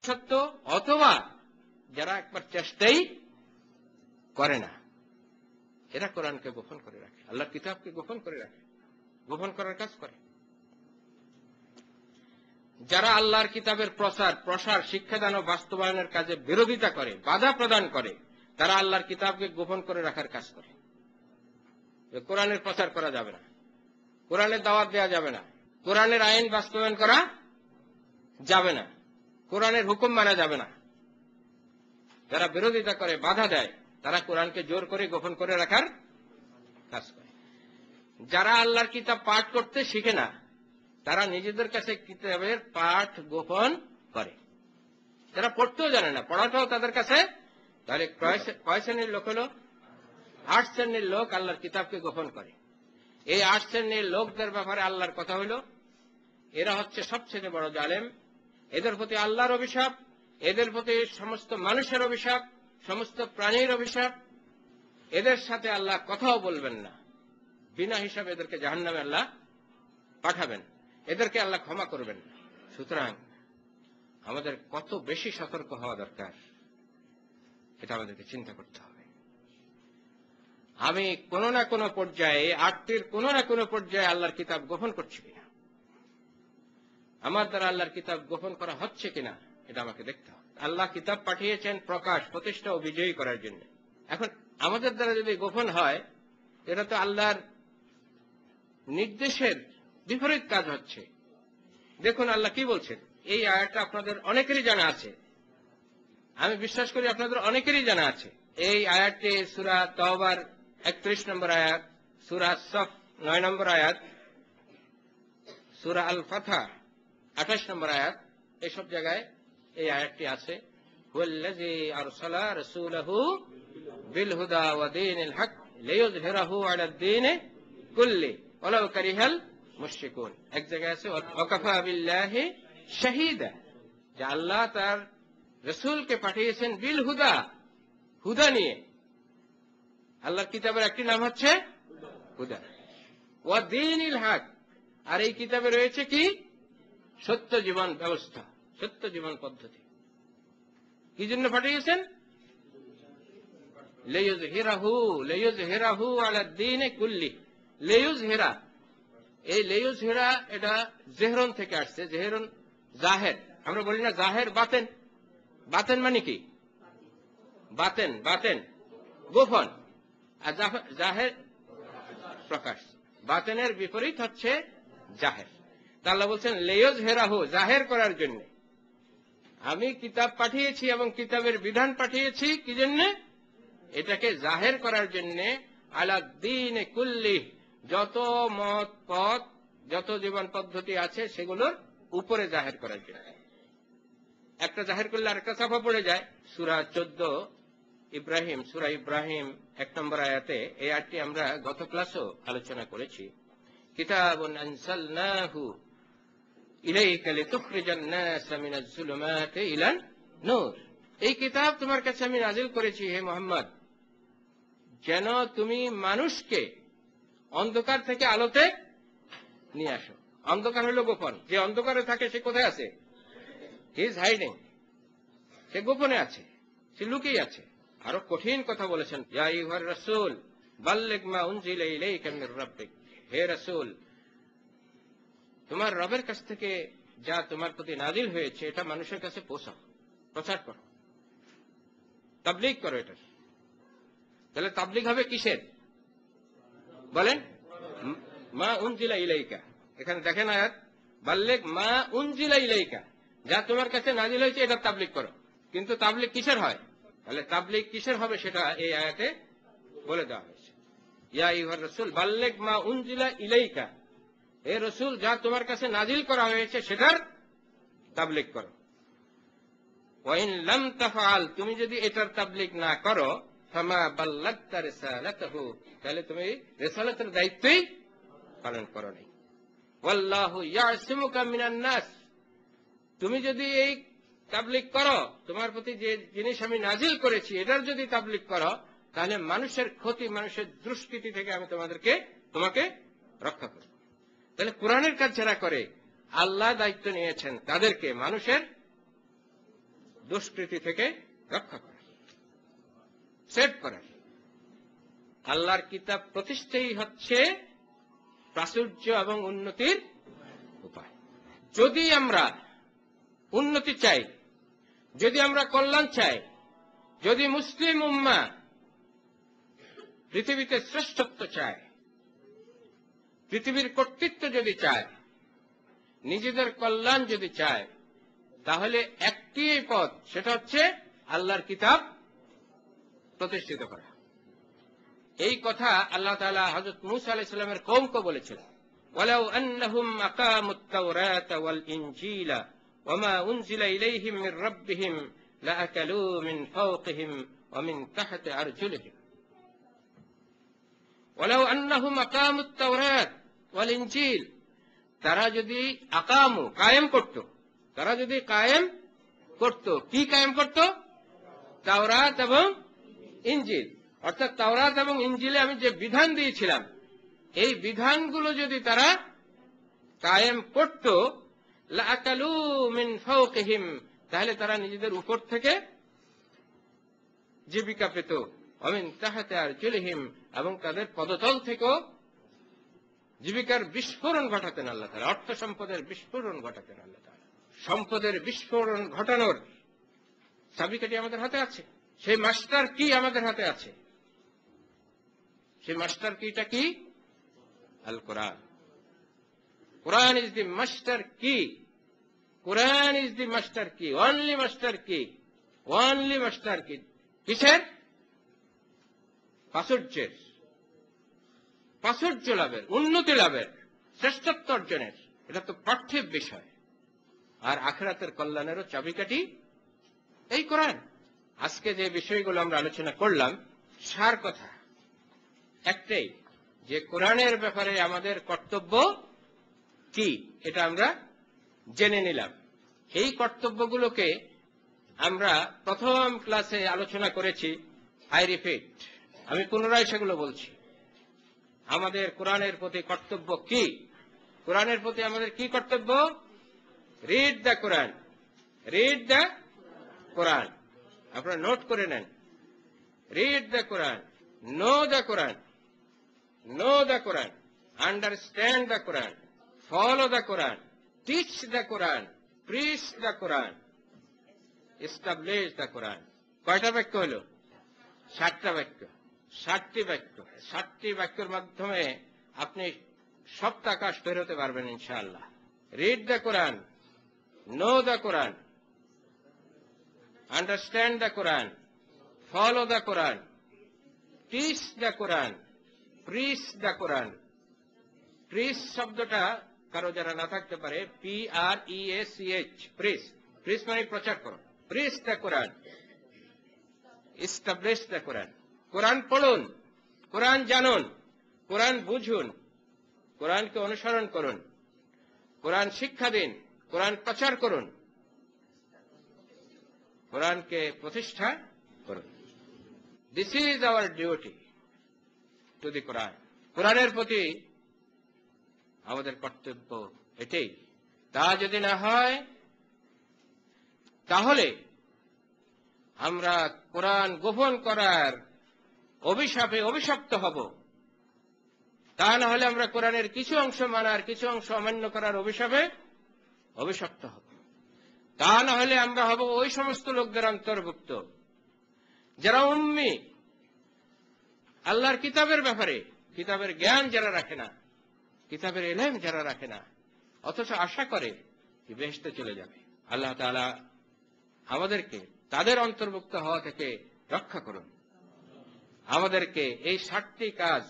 সত্য, অথবা যারা একবার চেষ্টাই করে না, এরা কোরআনকে গোপন করে রাখে, আল্লাহর কিতাবকে গোপন করে রাখে, গোপন করার কাজ করে। যারা আল্লাহর কিতাবের প্রসার, শিক্ষাদান ও বাস্তবায়নের কাজে বিরোধিতা করে, বাধা প্রদান করে, তারা আল্লাহর কিতাবকে গোপন করে রাখার কাজ করে। কোরআনের প্রচার করা যাবে না, কোরআনের দাওয়াত দেওয়া যাবে না, কোরআনের আইন বাস্তবায়ন করা যাবে না, কোরআনের হুকুম মানা যাবে না। যারা বিরোধিতা করে, বাধা দেয়, তারা কোরআনকে জোর করে গোপন করে রাখার কাজ করে। যারা আল্লাহর কিতাব পাঠ করতে শিখে না, তারা নিজেদের কাছে কিতাবের পাঠ গোপন করে। যারা পড়তেও জানে না, পড়াটাও তাদের কাছে, তাহলে কয় শ্রেণীর লোক হলো? 8 শ্রেণীর লোক আল্লাহর কিতাবকে গোপন করে। এই 8 শ্রেণীর লোকদের ব্যাপারে আল্লাহর কথা হইল, এরা হচ্ছে সবচেয়ে বড় জালেম। এদের প্রতি আল্লাহর অভিশাপ, এদের প্রতি সমস্ত মানুষের অভিশাপ, সমস্ত প্রাণীর অভিশাপ। এদের সাথে আল্লাহ কথাও বলবেন না, বিনা হিসাবে এদেরকে জাহান্নামে আল্লাহ পাঠাবেন, এদেরকে আল্লাহ ক্ষমা করবেন না। সুতরাং আমাদের কত বেশি সতর্ক হওয়া দরকার, এটা আমাদেরকে চিন্তা করতে হবে। আমি কোন না কোন পর্যায়ে, 8টির কোন না কোন পর্যায়ে আল্লাহর কিতাব গোপন করছি কিনা, আমার দ্বারা আল্লাহর কিতাব গোপন করা হচ্ছে কিনা, এটা আমাকে দেখতে হবে। আল্লাহ কিতাব পাঠিয়েছেন প্রকাশ, প্রতিষ্ঠা ও বিজয়ী করার জন্য। এখন আমাদের দ্বারা যদি গোপন হয়, এটা তো আল্লাহর নির্দেশের বিপরীত কাজ হচ্ছে। দেখুন আল্লাহ কি বলছেন, এই আয়াতটা আপনাদের অনেকেরই জানা আছে, আমি বিশ্বাস করি আপনাদের অনেকেরই জানা আছে। এই আয়াতটি সূরা তাওবার 31 নম্বর আয়াত, সূরা সফ 9 নম্বর আয়াত, সূরা আল ফাতহা 28 নম্বর আয়াত, এইসব জায়গায় এই আয়াতটি আছে। হুয়াল্লাযী আরসালা রাসূলাহু বিল হুদা ওয়া দীনিল হক লিইয়ুযহিরাহু আলাদ দীনি কুল্লি ওয়ালাউ কারিহাল মুশরিকুন। এক জায়গায় আছে ওয়াকাফা বিল্লাহি শাহীদা, যে আল্লাহ তার রাসূলকে পাঠিয়েছেন বিল হুদা, হুদা নিয়ে। আল্লাহর কিতাবের একটি নাম হচ্ছে হুদা, ওয়া দীনিল হক, আর এই কিতাবে রয়েছে কি? সত্য জীবন ব্যবস্থা, সত্য জীবন পদ্ধতি। কি জন্য পাঠিয়েছেন? লিইয়ুযহিরাহু আলাদ দীনি কুল্লি। লিইয়ুযহিরা, এই লিইয়ুযহিরা এটা জেহরন থেকে আসছে। জেহরন জাহের, আমরা বলি না জাহের বাতেন। বাতেন মানে কি? বাতেন, বাতেন গোপন, আর জাহের প্রকাশ। বাতেনের বিপরীত হচ্ছে জাহের। আল্লাহ বলছেন লিইয়ুযহিরাহু, জাহের করার জন্য আমি কিতাব পাঠিয়েছি এবং কিতাবের বিধান পাঠিয়েছি। কি জন্য? এটাকে জাহের করার জন্য, আলাদ দীনি কুল্লি, যত মত পথ, যত জীবন পদ্ধতি আছে সেগুলোর উপরে জাহের করার জন্য। একটা জাহের করলে আরেকটা চাপা পড়ে যায়। সূরা 14 ইব্রাহিম, সূরা ইব্রাহিম 1 নম্বর আয়াতে, এই আয়াতটি আমরা গত ক্লাসেও আলোচনা করেছি। কিতাবুন আনসালনাহু ইলাইকা লিতুখরিজান নাসা মিনাজ যুলুমাতি ইলান নূর। এই কিতাব তোমার কাছে আমি নাজিল করেছি হে মুহাম্মদ, যেন তুমি মানুষকে অন্ধকার থেকে আলোতে নিয়ে আসো। অন্ধকার হলো গোপন, যে অন্ধকারে থাকে সে কোথায় আছে? হি ইজ হাইডিং, সে গোপনে আছে, সে লুকিয়ে আছে। আরো কঠিন কথা বলেছেন, ইয়া আইয়ুহার রাসূল বাল্লিগ মা উনজিলা ইলাইকা মির রাব্বিক, হে রাসূল তোমার রবের কাছ থেকে যা তোমার প্রতি নাজিল হয়েছে এটা মানুষের কাছে পৌঁছাও, প্রচার করো, তাবলীগ করো। এটা তাহলে তাবলীগ হবে কিসের বলেন? মা উনজিলা ইলাইকা। এখানে দেখেন আয়াত, বাল্লিগ মা উনজিলা ইলাইকা, যা তোমার কাছে নাজিল হয়েছে এটা তাবলীগ করো। কিন্তু তাবলীগ কিসের হয়? তাহলে তাবলীগ কিসের হবে সেটা এই আয়াতে বলে দেওয়া হয়েছে। ইয়া আইয়ুহার রাসূল বাল্লিগ মা উনজিলা ইলাইকা, হে রাসূল যা তোমার কাছে নাজিল করা হয়েছে সেটার তাবলীগ করো। ওয়া ইন লাম তাফআল, তুমি যদি এটার তাবলীগ না করো, ফামা বাল্লাগতা রিসালাতাহু, তাহলে তুমি রিসালাতের দায়িত্বই পালন করো নাই। ওয়াল্লাহু ইয়াসিমুকা মিনান নাস, তুমি যদি এই তাবলীগ করো, তোমার প্রতি যে জিনিস আমি নাজিল করেছি এটার যদি তাবলীগ করো, তাহলে মানুষের ক্ষতি, মানুষের দুষ্কৃতি থেকে আমি তোমাকে রক্ষা করব। তাহলে কোরআনের কাজ যারা করে, আল্লাহ দায়িত্ব নিয়েছেন তাদেরকে মানুষের দুষ্কৃতি থেকে রক্ষা করা, সেভ করা। আল্লাহর কিতাব প্রতিষ্ঠাই হচ্ছে প্রাচুর্য এবং উন্নতির উপায়। যদি আমরা উন্নতি চাই, যদি আমরা কল্যাণ চাই, যদি মুসলিম উম্মাহ পৃথিবীতে শ্রেষ্ঠত্ব চায়, পৃথিবীর কর্তৃত্ব যদি চায়, নিজেদের কল্যাণ যদি চায়, তাহলে একটি পথ, সেটা হচ্ছে আল্লাহর কিতাব প্রতিষ্ঠিত করা। এই কথা আল্লাহ তাআলা হযরত মূসা আলাইহিস সালামের কওমকে বলেছিলেন, ওয়ালাউ আন্নাহুম আকামুত তাওরাতা ওয়াল ইনজিলা ওয়ামা উনজিলা ইলাইহিম মির রাব্বিহিম লাআকালু মিন ফাওকিহিম ওয়া মিন তাহতি আরজুলিহিম। ওয়ালাউ আন্নাহুম আকামুত তাওরাত ওয়াল ইনজিল, তারা যদি আকামু কায়েম করত, তারা যদি কায়েম করত, কি কায়েম করত? তাওরাত এবং ইনজিল। অর্থাৎ তাওরাত এবং ইনজিলে আমি যে বিধান দিয়েছিলাম, এই বিধানগুলো যদি তারা কায়েম করত, লাআকালু মিন ফাওকিহিম, তাহলে তারা নিজেদের উপর থেকে জীবিকা পেত, ওয়া মিন তাহতি আরজুলিহিম, এবং তাদের পদতল থেকেও জীবিকার বিস্ফোরণ ঘটাতেন আল্লাহ তাআলা, অর্থ সম্পদের বিস্ফোরণ ঘটাতেন আল্লাহ তাআলা। সম্পদের বিস্ফোরণ ঘটানোর চাবিকাঠি আমাদের হাতে আছে, সেই মাস্টার কি আমাদের হাতে আছে। সেই মাস্টার কিটা কি? আল কোরআন। কোরআন ইজ দি মাস্টার কি। কোরআন ইজ দি মাস্টার কি, অনলি মাস্টার কি, অনলি মাস্টার কি। কিসের? প্রাচুর্যের, প্রাচুর্য লাভের, উন্নতি লাভের, শ্রেষ্ঠত্ব অর্জনের। এটা তো পার্থিব বিষয়। আর আখিরাতের কল্যাণেরও চাবিকাঠি এই কোরআন। আজকে যে বিষয়গুলো আমরা আলোচনা করলাম, সার কথা একটাই, যে কোরআনের ব্যাপারে আমাদের কর্তব্য কি, এটা আমরা জেনে নিলাম। এই কর্তব্যগুলোকে আমরা প্রথম ক্লাসে আলোচনা করেছি। আই রিপিট, আমি পুনরায় সেগুলো বলছি। আমাদের কোরআনের প্রতি কর্তব্য কি? কোরআনের প্রতি আমাদের কি কর্তব্য? Read the Quran, read the Quran. আপনারা নোট করে নেন। Read the Quran, know the Quran, know the Quran, understand the Quran, follow the Quran, teach the Quran, preach the Quran, establish the Quran. কয়টা বাক্য হলো? 7টা বাক্য, 7টি বাক্য। 7টি বাক্যের মাধ্যমে আপনি সপ্তাকাশ বের হতে পারবেন ইনশাআল্লাহ। Read the Quran, know the Quran, understand the Quran, follow the Quran, teach the Quran, preach the Quran. Preach শব্দটা কারো যারা না থাকতে পারে, PREACH, প্রিচ। প্রিচ মানে প্রচার করো। Preach the Quran, establish the Quran. Quran পড়ুন, কোরআন জানুন, কোরআন বুঝুন, কোরআনকে অনুসরণ করুন, কোরআন শিক্ষা দিন, কোরআন প্রচার করুন, কোরআনকে প্রতিষ্ঠা করুন। This is our duty to the Quran. কোরআনের প্রতি আমাদের কর্তব্য এটাই। তা যদি না হয়, তাহলে আমরা কোরআন গোপন করার অভিশাপে অভিশপ্ত হব। তা না হলে আমরা কোরআনের কিছু অংশ মানার, কিছু অংশ অমান্য করার অভিশাপে অভিশপ্ত হব। তা না হলে আমরা হব ওই সমস্ত লোকদের অন্তর্ভুক্ত যারা উম্মি, আল্লাহর কিতাবের ব্যাপারে কিতাবের জ্ঞান যারা রাখে না, কিতাবের ইলম যারা রাখে না, অথচ আশা করে যে বেহেশতে চলে যাবে। আল্লাহ তাআলা আমাদেরকে তাদের অন্তর্ভুক্ত হওয়া থেকে রক্ষা করুন। আমাদেরকে এই 7টি কাজ